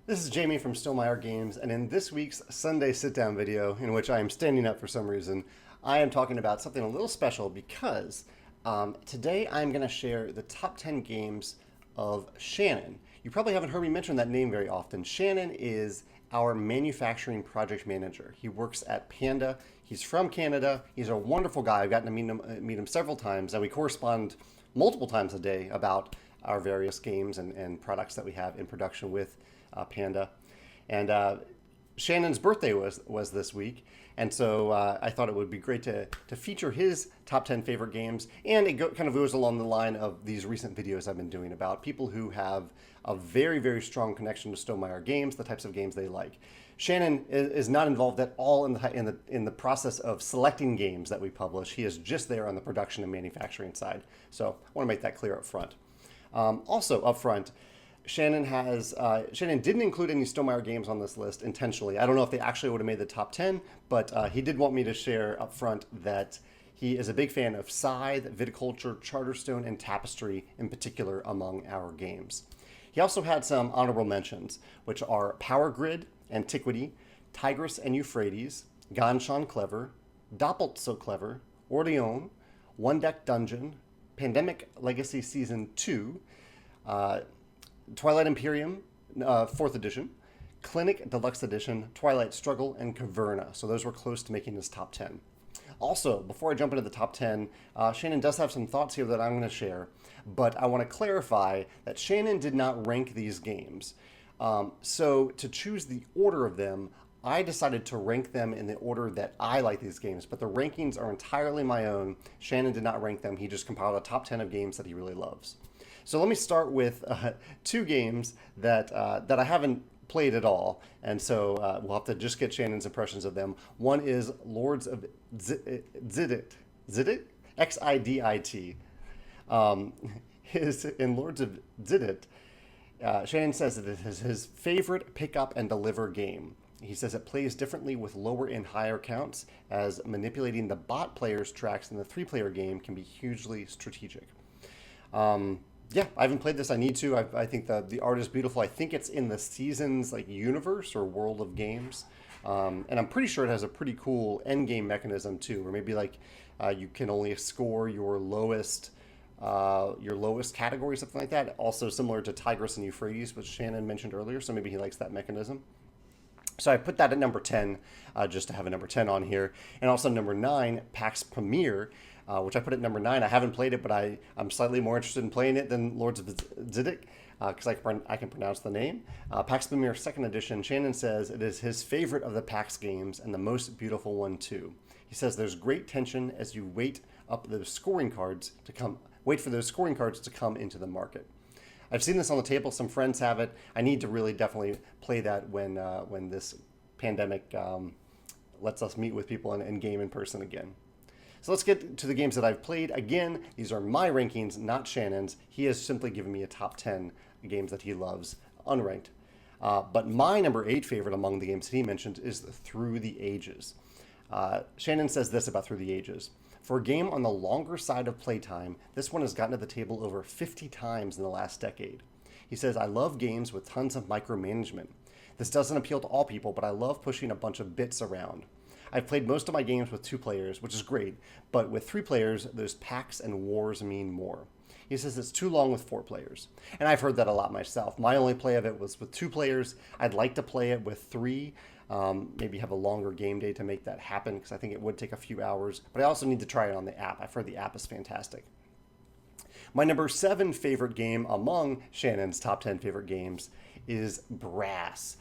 This is Jamey from Stonemaier Games, and in this week's Sunday sit-down video, in which I am standing up for some reason, I am talking about something a little special because today I'm going to share the top 10 games of Shannon. You probably haven't heard me mention that name very often. Shannon is our manufacturing project manager. He works at Panda. He's from Canada. He's a wonderful guy. I've gotten to meet him several times, and we correspond multiple times a day about our various games and products that we have in production with Panda. And Shannon's birthday was this week, and so I thought it would be great to feature his top 10 favorite games, and it kind of goes along the line of these recent videos I've been doing about people who have a very, very strong connection to Stonemaier Games, the types of games they like. Shannon is not involved at all in the process of selecting games that we publish. He is just there on the production and manufacturing side. So I want to make that clear up front. Also up front, Shannon didn't include any Stonemaier games on this list intentionally. I don't know if they actually would have made the top 10, but he did want me to share up front that he is a big fan of Scythe, Viticulture, Charterstone, and Tapestry in particular among our games. He also had some honorable mentions, which are Power Grid, Antiquity, Tigris and Euphrates, Ganz Schon Clever, Doppelt So Clever, Orleans, One Deck Dungeon, Pandemic Legacy Season 2, Twilight Imperium, 4th edition, Clinic Deluxe Edition, Twilight Struggle, and Caverna. So those were close to making his top 10. Also, before I jump into the top 10, Shannon does have some thoughts here that I'm going to share, but I want to clarify that Shannon did not rank these games. So to choose the order of them, I decided to rank them in the order that I like these games, but the rankings are entirely my own. Shannon did not rank them. He just compiled a top 10 of games that he really loves. So let me start with two games that I haven't played at all, and so we'll have to just get Shannon's impressions of them. One is Lords of Xidit, Xidit. In Lords of Xidit, Shannon says that it is his favorite pick up and deliver game. He says it plays differently with lower and higher counts, as manipulating the bot player's tracks in the 3-player game can be hugely strategic. Yeah, I haven't played this. I need to. I think the art is beautiful. I think it's in the Seasons universe or world of games, and I'm pretty sure it has a pretty cool end game mechanism too, where maybe you can only score your lowest category, something like that. Also similar to Tigris and Euphrates, which Shannon mentioned earlier. So maybe he likes that mechanism. So I put that at number 10, just to have a number 10 on here, and also number 9, Pax Pamir. Which I put at number 9. I haven't played it, but I'm slightly more interested in playing it than Lords of Xidit, because I can pronounce the name. Pax Pamir 2nd edition, Shannon says it is his favorite of the Pax games and the most beautiful one too. He says there's great tension as you wait for those scoring cards to come into the market. I've seen this on the table. Some friends have it. I need to really definitely play that when this pandemic lets us meet with people and game in person again. So let's get to the games that I've played. Again, these are my rankings, not Shannon's. He has simply given me a top 10 games that he loves, unranked. But my number 8 favorite among the games that he mentioned is Through the Ages. Shannon says this about Through the Ages. For a game on the longer side of playtime, this one has gotten to the table over 50 times in the last decade. He says, I love games with tons of micromanagement. This doesn't appeal to all people, but I love pushing a bunch of bits around. I've played most of my games with 2 players, which is great, but with 3 players, those packs and wars mean more. He says it's too long with 4 players. And I've heard that a lot myself. My only play of it was with 2 players. I'd like to play it with 3, maybe have a longer game day to make that happen, because I think it would take a few hours. But I also need to try it on the app. I've heard the app is fantastic. My number 7 favorite game among Shannon's top 10 favorite games is Brass.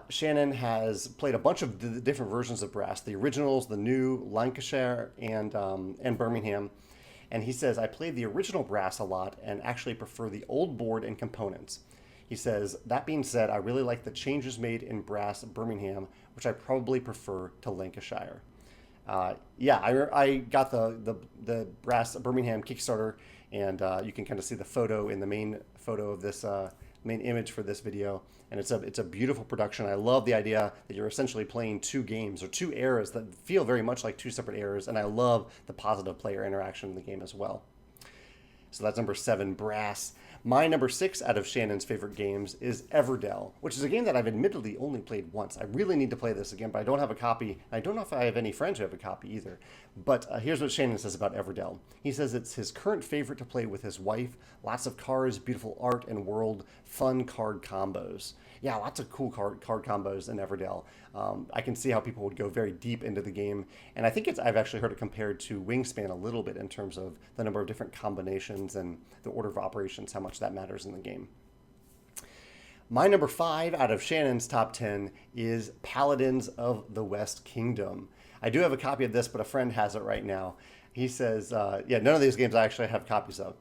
Shannon has played a bunch of the different versions of Brass, the originals, the new, Lancashire, and Birmingham. And he says, I played the original Brass a lot and actually prefer the old board and components. He says, that being said, I really like the changes made in Brass Birmingham, which I probably prefer to Lancashire. I got the Brass Birmingham Kickstarter, and you can kind of see the photo in the main photo of this main image for this video, and it's a beautiful production. I love the idea that you're essentially playing 2 games or 2 eras that feel very much like 2 separate eras, and I love the positive player interaction in the game as well. So that's number 7, Brass. My number 6 out of Shannon's favorite games is Everdell, which is a game that I've admittedly only played once. I really need to play this again, but I don't have a copy. I don't know if I have any friends who have a copy either. But here's what Shannon says about Everdell. He says it's his current favorite to play with his wife. Lots of cards, beautiful art and world, fun card combos. Yeah, lots of cool card combos in Everdell. I can see how people would go very deep into the game, and I think I've actually heard it compared to Wingspan a little bit in terms of the number of different combinations and the order of operations, how much that matters in the game. My number 5 out of Shannon's top 10 is Paladins of the West Kingdom. I do have a copy of this, but a friend has it right now. He says, none of these games I actually have copies of.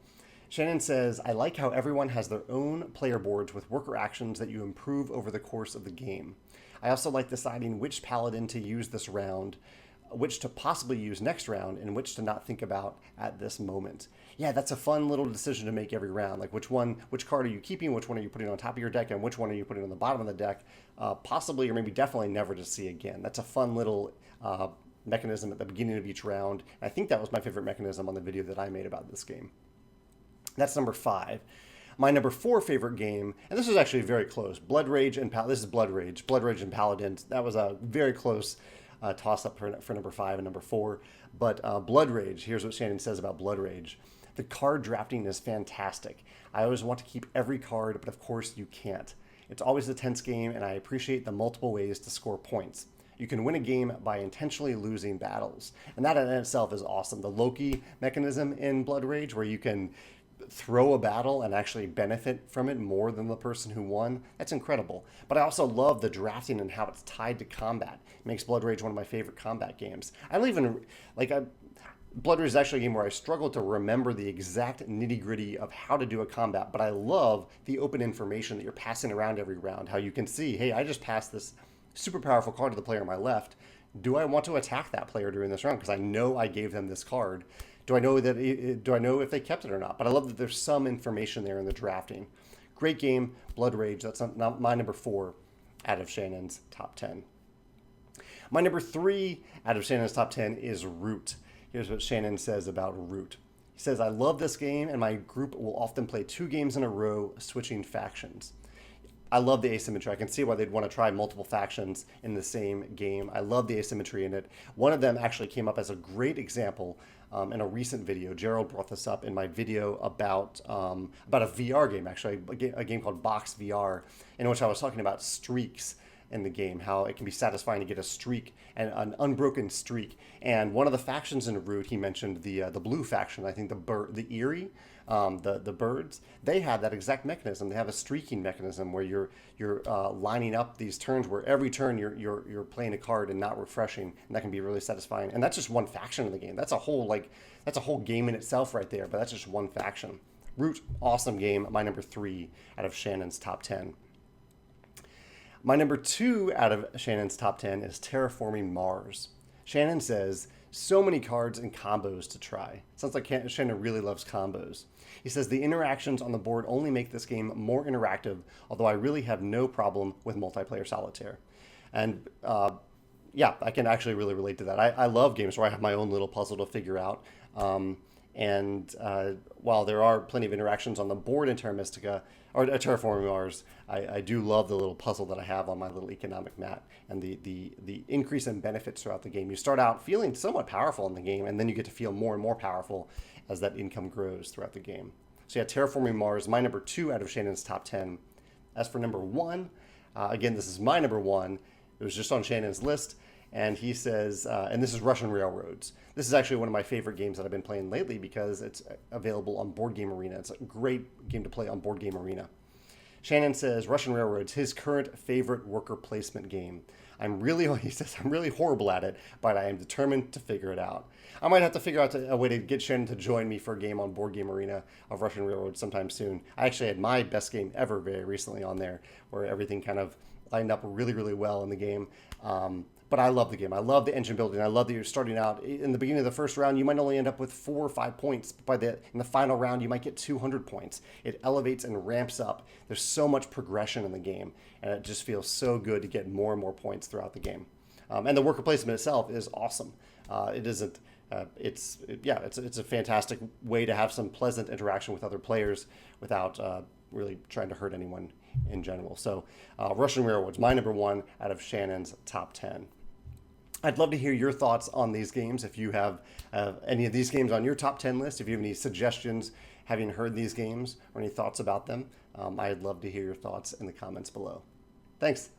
Shannon says, I like how everyone has their own player boards with worker actions that you improve over the course of the game. I also like deciding which paladin to use this round, which to possibly use next round, and which to not think about at this moment. Yeah, that's a fun little decision to make every round. Like which card are you keeping, which one are you putting on top of your deck, and which one are you putting on the bottom of the deck, possibly or maybe definitely never to see again. That's a fun little mechanism at the beginning of each round. I think that was my favorite mechanism on the video that I made about this game. That's number 5. My number 4 favorite game, and this is actually very close. This is Blood Rage and Paladins. That was a very close toss-up for number 5 and number 4. But Blood Rage, here's what Shannon says about Blood Rage. The card drafting is fantastic. I always want to keep every card, but of course you can't. It's always a tense game, and I appreciate the multiple ways to score points. You can win a game by intentionally losing battles. And that in itself is awesome. The Loki mechanism in Blood Rage, where you can throw a battle and actually benefit from it more than the person who won, that's incredible. But I also love the drafting and how it's tied to combat. It makes Blood Rage one of my favorite combat games. Blood Rage is actually a game where I struggle to remember the exact nitty-gritty of how to do a combat, but I love the open information that you're passing around every round, how you can see, hey, I just passed this super powerful card to the player on my left. Do I want to attack that player during this round because I know I gave them this card? Do I know if they kept it or not? But I love that there's some information there in the drafting. Great game, Blood Rage. That's not my number 4 out of Shannon's top 10. My number 3 out of Shannon's top 10 is Root. Here's what Shannon says about Root. He says, I love this game, and my group will often play 2 games in a row, switching factions. I love the asymmetry. I can see why they'd want to try multiple factions in the same game. I love the asymmetry in it. One of them actually came up as a great example in a recent video. Gerald brought this up in my video about a VR game, actually, a game called Box VR, in which I was talking about streaks in the game, how it can be satisfying to get a streak, and an unbroken streak. And one of the factions in Root, he mentioned the blue faction, I think the Eerie, the birds, they have that exact mechanism. They have a streaking mechanism where you're lining up these turns where every turn you're playing a card and not refreshing, and that can be really satisfying. And that's just one faction of the game. That's a whole game in itself right there, but that's just one faction. Root, awesome game. My number 3 out of Shannon's top 10. My number 2 out of Shannon's top 10 is Terraforming Mars. Shannon says, so many cards and combos to try. Sounds like Shannon really loves combos. He says, the interactions on the board only make this game more interactive, although I really have no problem with multiplayer solitaire. And I can actually really relate to that. I love games where I have my own little puzzle to figure out. While there are plenty of interactions on the board in Terra Mystica, or Terraforming Mars, I do love the little puzzle that I have on my little economic mat and the increase in benefits throughout the game. You start out feeling somewhat powerful in the game, and then you get to feel more and more powerful as that income grows throughout the game. So yeah, Terraforming Mars, my number 2 out of Shannon's top 10. As for number 1, again, this is my number 1. It was just on Shannon's list. And he says, and this is Russian Railroads. This is actually one of my favorite games that I've been playing lately because it's available on Board Game Arena. It's a great game to play on Board Game Arena. Shannon says, Russian Railroads, his current favorite worker placement game. He says, I'm really horrible at it, but I am determined to figure it out. I might have to figure out a way to get Shannon to join me for a game on Board Game Arena of Russian Railroads sometime soon. I actually had my best game ever very recently on there, where everything kind of lined up really, really well in the game. But I love the game. I love the engine building. I love that you're starting out in the beginning of the first round. You might only end up with 4 or 5 points. But in the final round, you might get 200 points. It elevates and ramps up. There's so much progression in the game, and it just feels so good to get more and more points throughout the game. And the worker placement itself is awesome. It isn't It's a fantastic way to have some pleasant interaction with other players without really trying to hurt anyone in general. So Russian Railroad's my number 1 out of Shannon's top 10. I'd love to hear your thoughts on these games. If you have any of these games on your top 10 list, if you have any suggestions, having heard these games, or any thoughts about them, I'd love to hear your thoughts in the comments below. Thanks.